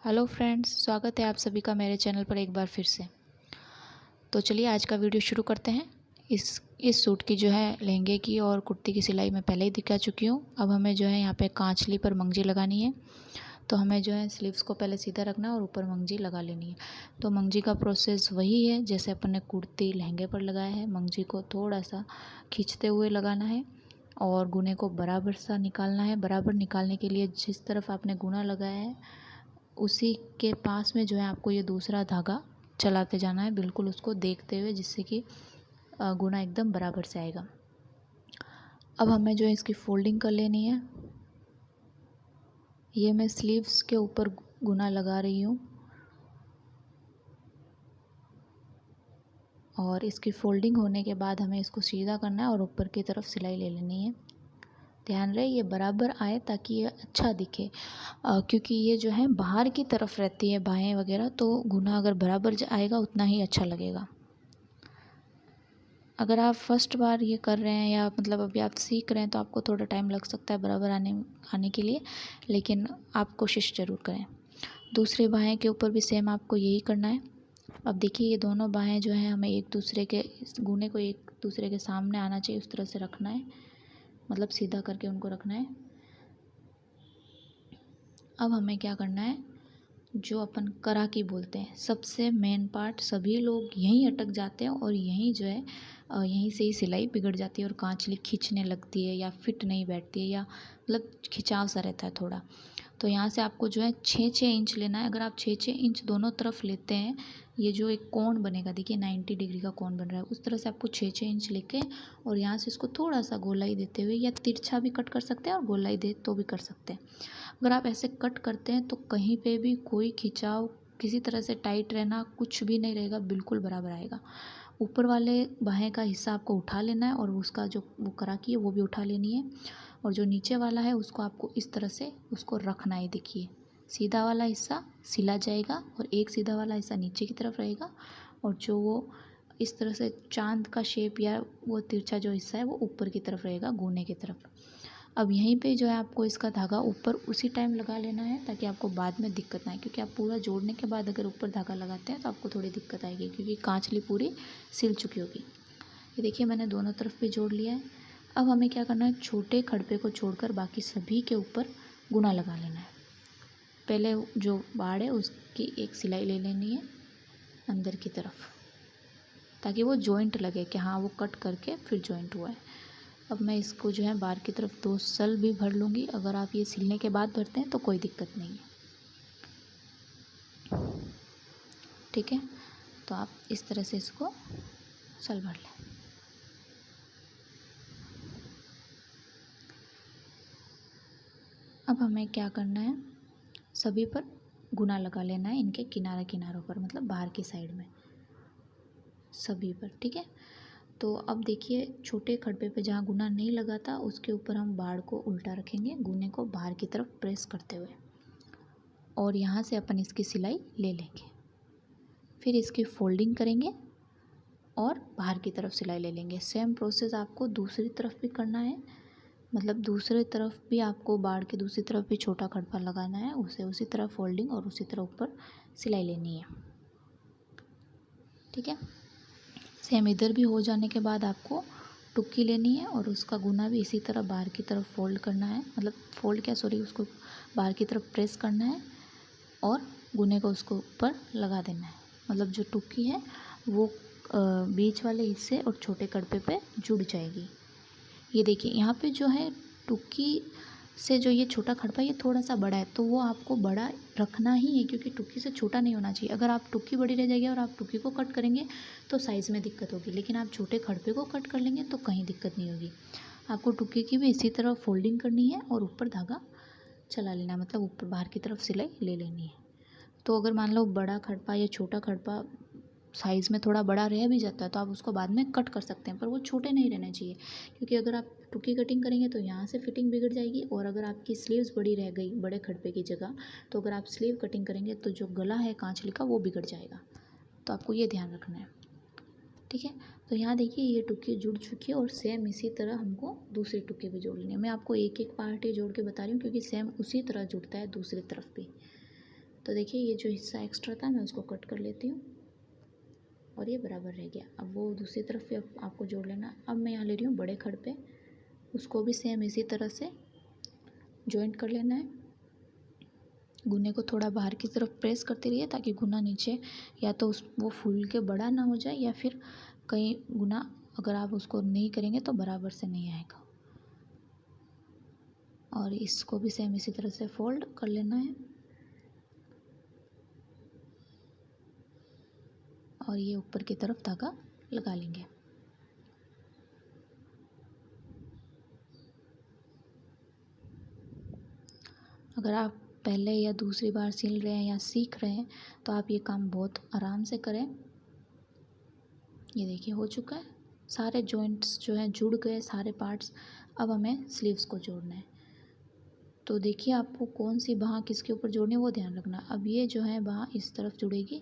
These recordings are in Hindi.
हेलो फ्रेंड्स, स्वागत है आप सभी का मेरे चैनल पर एक बार फिर से। तो चलिए आज का वीडियो शुरू करते हैं। इस सूट की जो है लहंगे की और कुर्ती की सिलाई मैं पहले ही दिखा चुकी हूँ। अब हमें जो है यहाँ पे कांचली पर मंगजी लगानी है। तो हमें जो है स्लीव्स को पहले सीधा रखना है और ऊपर मंगजी लगा लेनी है। तो मंगजी का प्रोसेस वही है जैसे अपन ने कुर्ती लहंगे पर लगाया है। मंगजी को थोड़ा सा खींचते हुए लगाना है और गुने को बराबर सा निकालना है। बराबर निकालने के लिए जिस तरफ आपने गुना लगाया है उसी के पास में जो है आपको ये दूसरा धागा चलाते जाना है, बिल्कुल उसको देखते हुए, जिससे कि गुना एकदम बराबर से आएगा। अब हमें जो है इसकी फोल्डिंग कर लेनी है। ये मैं स्लीव्स के ऊपर गुना लगा रही हूँ और इसकी फोल्डिंग होने के बाद हमें इसको सीधा करना है और ऊपर की तरफ सिलाई ले लेनी है। ध्यान रहे ये बराबर आए ताकि ये अच्छा दिखे, क्योंकि ये जो है बाहर की तरफ रहती है बाहें वगैरह, तो गुना अगर बराबर आएगा उतना ही अच्छा लगेगा। अगर आप फर्स्ट बार ये कर रहे हैं या मतलब अभी आप सीख रहे हैं तो आपको थोड़ा टाइम लग सकता है बराबर आने के लिए, लेकिन आप कोशिश ज़रूर करें। दूसरी बाहें के ऊपर भी सेम आपको यही करना है। अब देखिए ये दोनों बाहें जो हैं हमें एक दूसरे के गुने को एक दूसरे के सामने आना चाहिए, उस तरह से रखना है, मतलब सीधा करके उनको रखना है। अब हमें क्या करना है, जो अपन करा की बोलते हैं, सबसे मेन पार्ट, सभी लोग यहीं अटक जाते हैं और यहीं जो है यहीं से ही सिलाई बिगड़ जाती है और कांचली खींचने लगती है या फिट नहीं बैठती है या मतलब खिंचाव सा रहता है थोड़ा। तो यहाँ से आपको जो है 6-6 इंच लेना है। अगर आप 6-6 इंच दोनों तरफ लेते हैं, ये जो एक कोण बनेगा, देखिए 90 डिग्री का कोण बन रहा है, उस तरह से आपको 6-6 इंच लेके और यहाँ से इसको थोड़ा सा गोलाई देते हुए, या तिरछा भी कट कर सकते हैं और गोलाई दे तो भी कर सकते हैं। अगर आप ऐसे कट करते हैं तो कहीं पे भी कोई खिंचाव, किसी तरह से टाइट रहना कुछ भी नहीं रहेगा, बिल्कुल बराबर आएगा। ऊपर वाले बाहें का हिस्सा आपको उठा लेना है और उसका जो वो करा की है वो भी उठा लेनी है, और जो नीचे वाला है उसको आपको इस तरह से उसको रखना है। देखिए सीधा वाला हिस्सा सिला जाएगा और एक सीधा वाला हिस्सा नीचे की तरफ रहेगा, और जो वो इस तरह से चांद का शेप या वो तिरछा जो हिस्सा है वो ऊपर की तरफ रहेगा, गूने की तरफ। अब यहीं पे जो है आपको इसका धागा ऊपर उसी टाइम लगा लेना है ताकि आपको बाद में दिक्कत ना आए, क्योंकि आप पूरा जोड़ने के बाद अगर ऊपर धागा लगाते हैं तो आपको थोड़ी दिक्कत आएगी, क्योंकि कांचली पूरी सिल चुकी होगी। ये देखिए मैंने दोनों तरफ भी जोड़ लिया है। अब हमें क्या करना है, छोटे खड़पे को छोड़कर बाकी सभी के ऊपर गुना लगा लेना है। पहले जो बाड़ है उसकी एक सिलाई ले लेनी है अंदर की तरफ, ताकि वो जॉइंट लगे कि हाँ वो कट करके फिर जॉइंट हुआ है। अब मैं इसको जो है बाहर की तरफ 2 सल भी भर लूँगी। अगर आप ये सिलने के बाद भरते हैं तो कोई दिक्कत नहीं है, ठीक है। तो आप इस तरह से इसको सल भर लें। अब हमें क्या करना है, सभी पर गुना लगा लेना है, इनके किनारों पर, मतलब बाहर की साइड में सभी पर, ठीक है। तो अब देखिए छोटे खड़पे पे जहाँ गुना नहीं लगा था उसके ऊपर हम बाड़ को उल्टा रखेंगे, गुने को बाहर की तरफ प्रेस करते हुए, और यहाँ से अपन इसकी सिलाई ले लेंगे। फिर इसकी फोल्डिंग करेंगे और बाहर की तरफ सिलाई ले लेंगे। सेम प्रोसेस आपको दूसरी तरफ भी करना है, मतलब दूसरी तरफ भी आपको बाड़ के दूसरी तरफ भी छोटा खड़पा लगाना है, उसे उसी तरह फोल्डिंग और उसी तरह ऊपर सिलाई लेनी है, ठीक है। सेम इधर भी हो जाने के बाद आपको टुक्की लेनी है और उसका गुना भी इसी तरह बाहर की तरफ फोल्ड करना है, मतलब फोल्ड क्या सॉरी उसको बाहर की तरफ प्रेस करना है और गुने को उसको ऊपर लगा देना है। मतलब जो टुक्की है वो बीच वाले हिस्से और छोटे कड़पे पे जुड़ जाएगी। ये देखिए यहाँ पे जो है टुक्की से जो ये छोटा खड़पा ये थोड़ा सा बड़ा है, तो वो आपको बड़ा रखना ही है, क्योंकि टुक्की से छोटा नहीं होना चाहिए। अगर आप टुक्की बड़ी रह जाएगी और आप टुक्की को कट करेंगे तो साइज़ में दिक्कत होगी, लेकिन आप छोटे खड़पे को कट कर लेंगे तो कहीं दिक्कत नहीं होगी। आपको टुक्की की भी इसी तरह फोल्डिंग करनी है और ऊपर धागा चला लेना है, मतलब ऊपर बाहर की तरफ सिलाई ले लेनी है। तो अगर मान लो बड़ा खड़पा या छोटा खड़पा साइज़ में थोड़ा बड़ा रह भी जाता है तो आप उसको बाद में कट कर सकते हैं, पर वो छोटे नहीं रहने चाहिए, क्योंकि अगर आप टुकी कटिंग करेंगे तो यहाँ से फिटिंग बिगड़ जाएगी, और अगर आपकी स्लीव्स बड़ी रह गई बड़े खड़पे की जगह तो अगर आप स्लीव कटिंग करेंगे तो जो गला है कांचली का वो बिगड़ जाएगा। तो आपको ये ध्यान रखना है, ठीक है। तो यहाँ देखिए ये टुक्की जुड़ चुकी है और सेम इसी तरह हमको दूसरी टुक्की भी जोड़ लेनी है। मैं आपको एक एक पार्ट ही जोड़ के बता रही हूँ, क्योंकि सेम उसी तरह जुड़ता है दूसरी तरफ भी। तो देखिए ये जो हिस्सा एक्स्ट्रा था मैं उसको कट कर लेती हूँ और ये बराबर रह गया। अब वो दूसरी तरफ भी आपको जोड़ लेना। अब मैं यहाँ ले रही हूँ बड़े खड़ पे, उसको भी सेम इसी तरह से जॉइंट कर लेना है। गुने को थोड़ा बाहर की तरफ प्रेस करते रहिए ताकि गुना नीचे या तो वो फूल के बड़ा ना हो जाए, या फिर कहीं गुना अगर आप उसको नहीं करेंगे तो बराबर से नहीं आएगा। और इसको भी सेम इसी तरह से फोल्ड कर लेना है और ये ऊपर की तरफ धागा लगा लेंगे। अगर आप पहले या दूसरी बार सिल रहे हैं या सीख रहे हैं तो आप ये काम बहुत आराम से करें। ये देखिए हो चुका है, सारे जॉइंट्स जो हैं जुड़ गए सारे पार्ट्स। अब हमें स्लीव्स को जोड़ना है। तो देखिए आपको कौन सी बाँह किसके ऊपर जोड़नी है वो ध्यान रखना। अब ये जो है बाँह इस तरफ जुड़ेगी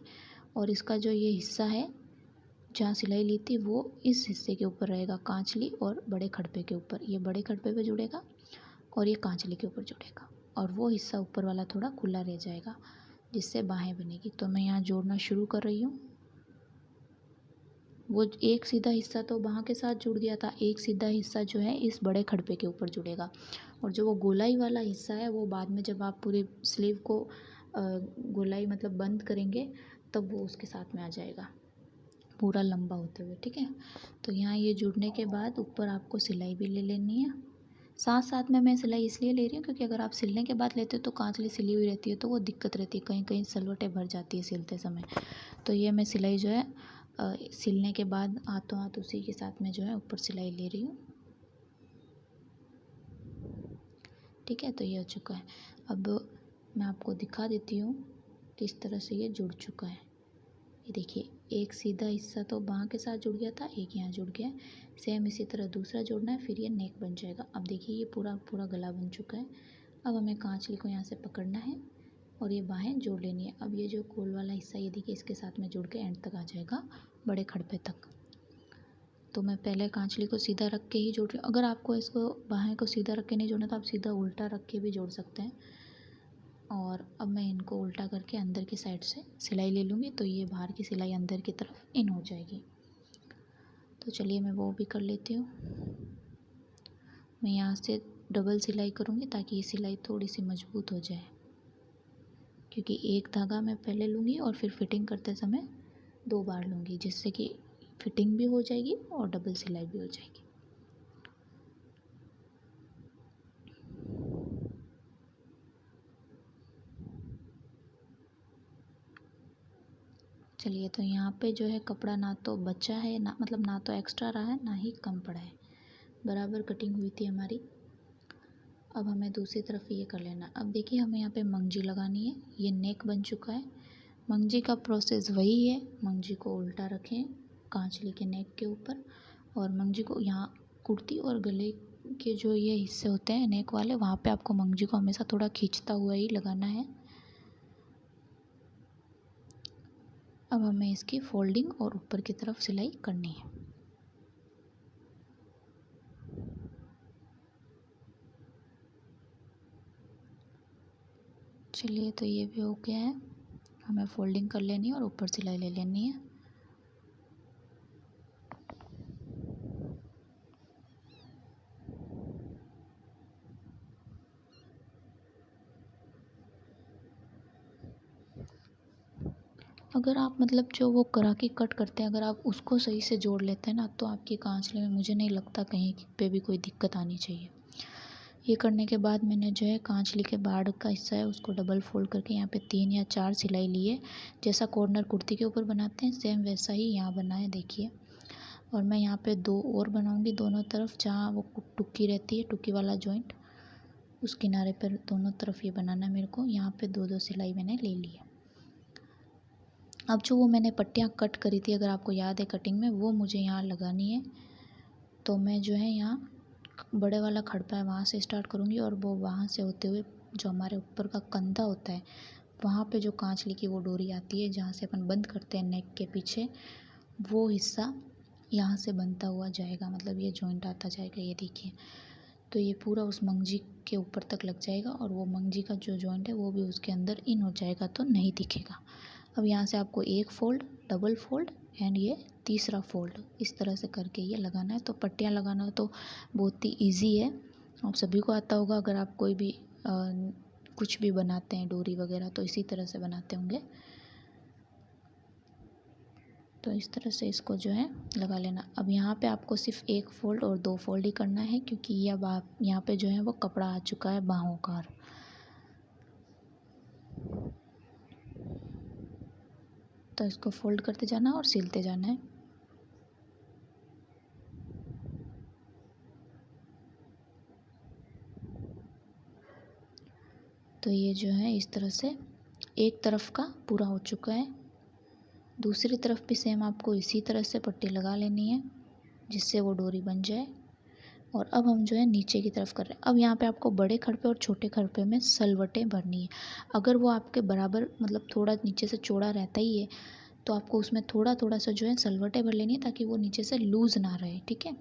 और इसका जो ये हिस्सा है जहाँ सिलाई ली थी वो इस हिस्से के ऊपर रहेगा, कांचली और बड़े खड़पे के ऊपर। ये बड़े खड़पे पे जुड़ेगा और ये कांचली के ऊपर जुड़ेगा और वो हिस्सा ऊपर वाला थोड़ा खुला रह जाएगा जिससे बाहें बनेगी। तो मैं यहाँ जोड़ना शुरू कर रही हूँ। वो एक सीधा हिस्सा तो बाँह के साथ जुड़ गया था, एक सीधा हिस्सा जो है इस बड़े खड़पे के ऊपर जुड़ेगा और जो वो गोलाई वाला हिस्सा है वो बाद में जब आप पूरी स्लीव को गोलाई मतलब बंद करेंगे तब वो उसके साथ में आ जाएगा पूरा लंबा होते हुए। ठीक है, तो यहाँ ये जुड़ने के बाद ऊपर आपको सिलाई भी ले लेनी है। साथ साथ में मैं सिलाई इसलिए ले रही हूँ क्योंकि अगर आप सिलने के बाद लेते हो तो कांचली सिली हुई रहती है तो वो दिक्कत रहती है, कहीं कहीं सलवटें भर जाती है सिलते समय। तो ये मैं सिलाई जो है सिलने के बाद हाथों हाथ उसी के साथ में जो है ऊपर सिलाई ले रही हूँ। ठीक है, तो ये हो चुका है। अब मैं आपको दिखा देती हूँ किस तरह से ये जुड़ चुका है। ये देखिए एक सीधा हिस्सा तो बाँह के साथ जुड़ गया था, एक यहाँ जुड़ गया है। सेम इसी तरह दूसरा जोड़ना है, फिर ये नेक बन जाएगा। अब देखिए ये पूरा पूरा गला बन चुका है। अब हमें कांचली को यहाँ से पकड़ना है और ये बाहें जोड़ लेनी है। अब ये जो गोल वाला हिस्सा ये देखिए इसके साथ में जुड़ के एंड तक आ जाएगा बड़े खड़पे तक। तो मैं पहले कांचली को सीधा रख के ही जोड़ रही हूँ। अगर आपको इसको बाहें को सीधा रख के नहीं जोड़ना तो आप सीधा उल्टा रख के भी जोड़ सकते हैं। और अब मैं इनको उल्टा करके अंदर की साइड से सिलाई ले लूँगी तो ये बाहर की सिलाई अंदर की तरफ इन हो जाएगी। तो चलिए मैं वो भी कर लेती हूँ। मैं यहाँ से डबल सिलाई करूँगी ताकि ये सिलाई थोड़ी सी मजबूत हो जाए, क्योंकि एक धागा मैं पहले लूँगी और फिर फिटिंग करते समय 2 बार लूँगी जिससे कि फिटिंग भी हो जाएगी और डबल सिलाई भी हो जाएगी। चलिए तो यहाँ पे जो है कपड़ा ना तो बचा है ना, मतलब ना तो एक्स्ट्रा रहा है ना ही कम पड़ा है, बराबर कटिंग हुई थी हमारी। अब हमें दूसरी तरफ ये कर लेना। अब देखिए हमें यहाँ पे मंगजी लगानी है। ये नेक बन चुका है। मंगजी का प्रोसेस वही है, मंगजी को उल्टा रखें कांचली के नेक के ऊपर और मंगजी को यहाँ कुर्ती और गले के जो ये हिस्से होते हैं नेक वाले वहाँ पे आपको मंगजी को हमेशा थोड़ा खींचता हुआ ही लगाना है। अब हमें इसकी फोल्डिंग और ऊपर की तरफ सिलाई करनी है। चलिए तो ये भी हो गया है। हमें फोल्डिंग कर लेनी है और ऊपर सिलाई ले लेनी है। अगर आप मतलब जो वो करा के कट करते हैं अगर आप उसको सही से जोड़ लेते हैं ना तो आपकी कांचले में मुझे नहीं लगता कहीं पे भी कोई दिक्कत आनी चाहिए। ये करने के बाद मैंने जो है कांचली के बाड़ का हिस्सा है उसको डबल फोल्ड करके यहाँ पे 3 या 4 सिलाई ली है। जैसा कॉर्नर कुर्ती के ऊपर बनाते हैं सेम वैसा ही यहाँ बना है देखिए। और मैं यहाँ पे 2 और बनाऊँगी दोनों तरफ, जहाँ वो टुक्की रहती है टुक्की वाला जॉइंट उस किनारे पर दोनों तरफ ये बनाना है मेरे को। यहाँ पे 2-2 सिलाई मैंने ले ली है। अब जो वो मैंने पट्टियाँ कट करी थी अगर आपको याद है कटिंग में, वो मुझे यहाँ लगानी है। तो मैं जो है यहाँ बड़े वाला खड़पा है वहाँ से स्टार्ट करूँगी और वो वहाँ से होते हुए जो हमारे ऊपर का कंधा होता है वहाँ पे जो कांचली की वो डोरी आती है जहाँ से अपन बंद करते हैं नेक के पीछे, वो हिस्सा यहाँ से बनता हुआ जाएगा, मतलब ये जॉइंट आता जाएगा। ये देखिए तो ये पूरा उस मंगजी के ऊपर तक लग जाएगा और वो मंगजी का जो जॉइंट है वो भी उसके अंदर इन हो जाएगा, तो नहीं दिखेगा। अब यहाँ से आपको एक फ़ोल्ड, डबल फ़ोल्ड एंड ये तीसरा फ़ोल्ड इस तरह से करके ये लगाना है। तो पट्टियाँ लगाना तो बहुत ही ईजी है, आप सभी को आता होगा। अगर आप कोई भी कुछ भी बनाते हैं डोरी वगैरह तो इसी तरह से बनाते होंगे। तो इस तरह से इसको जो है लगा लेना। अब यहाँ पे आपको सिर्फ एक फ़ोल्ड और दो फ़ोल्ड ही करना है, क्योंकि ये अब आप यहाँ पे जो है वो कपड़ा आ चुका है बाहों का। तो इसको फोल्ड करते जाना और सिलते जाना है। तो ये जो है इस तरह से एक तरफ का पूरा हो चुका है। दूसरी तरफ भी सेम आपको इसी तरह से पट्टी लगा लेनी है जिससे वो डोरी बन जाए। और अब हम जो है नीचे की तरफ कर रहे हैं। अब यहाँ पे आपको बड़े खड़पे और छोटे खड़पे में सलवटें भरनी है। अगर वो आपके बराबर मतलब थोड़ा नीचे से चौड़ा रहता ही है तो आपको उसमें थोड़ा थोड़ा सा जो है सलवटें भर लेनी है ताकि वो नीचे से लूज़ ना रहे, ठीक है।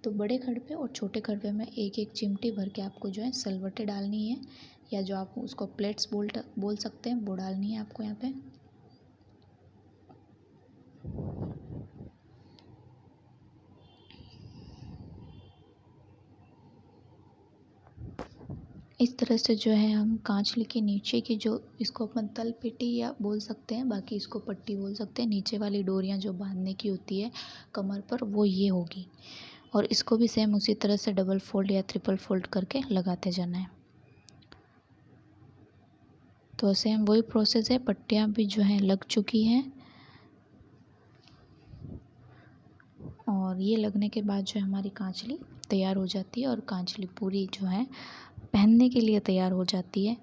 तो बड़े खड़पे और छोटे खड़पे में एक एक चिमटी भर के आपको जो है सलवटें डालनी है, या जो आप उसको प्लेट्स बोल सकते हैं, वो डालनी है आपको यहाँ पे। इस तरह से जो है हम कांचली के नीचे की जो इसको अपन तल पेटी या बोल सकते हैं, बाकी इसको पट्टी बोल सकते हैं, नीचे वाली डोरियाँ जो बांधने की होती है कमर पर वो ये होगी। और इसको भी सेम उसी तरह से डबल फोल्ड या ट्रिपल फोल्ड करके लगाते जाना है। तो सेम वही प्रोसेस है, पट्टियाँ भी जो है लग चुकी हैं और ये लगने के बाद जो है हमारी कांचली तैयार हो जाती है और कांचली पूरी जो है पहनने के लिए तैयार हो जाती है।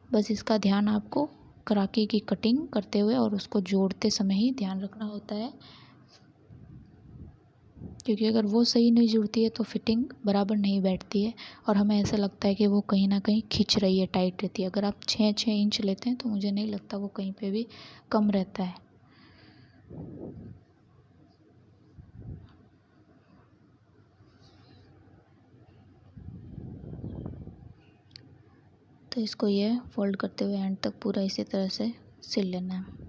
बस इसका ध्यान आपको कराके की कटिंग करते हुए और उसको जोड़ते समय ही ध्यान रखना होता है, क्योंकि अगर वो सही नहीं जुड़ती है तो फिटिंग बराबर नहीं बैठती है और हमें ऐसा लगता है कि वो कहीं ना कहीं खिंच रही है, टाइट रहती है। अगर आप 6 इंच लेते हैं तो मुझे नहीं लगता वो कहीं पे भी कम रहता है। तो इसको ये फोल्ड करते हुए एंड तक पूरा इसी तरह से सिल लेना है।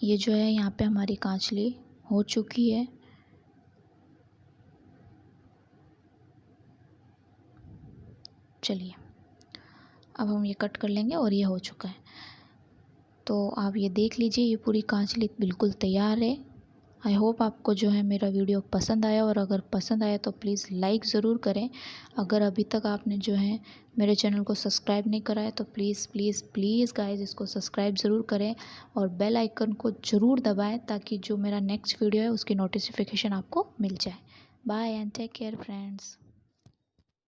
ये जो है यहाँ पे हमारी कांचली हो चुकी है। चलिए अब हम ये कट कर लेंगे और ये हो चुका है। तो आप ये देख लीजिए, ये पूरी कांचली बिल्कुल तैयार है। आई होप आपको जो है मेरा वीडियो पसंद आया, और अगर पसंद आया तो प्लीज़ लाइक ज़रूर करें। अगर अभी तक आपने जो है मेरे चैनल को सब्सक्राइब नहीं करा है तो प्लीज़ प्लीज़ प्लीज़ गाइस इसको सब्सक्राइब ज़रूर करें और बेल आइकन को ज़रूर दबाएं ताकि जो मेरा नेक्स्ट वीडियो है उसकी नोटिफिकेशन आपको मिल जाए। Bye and take care friends.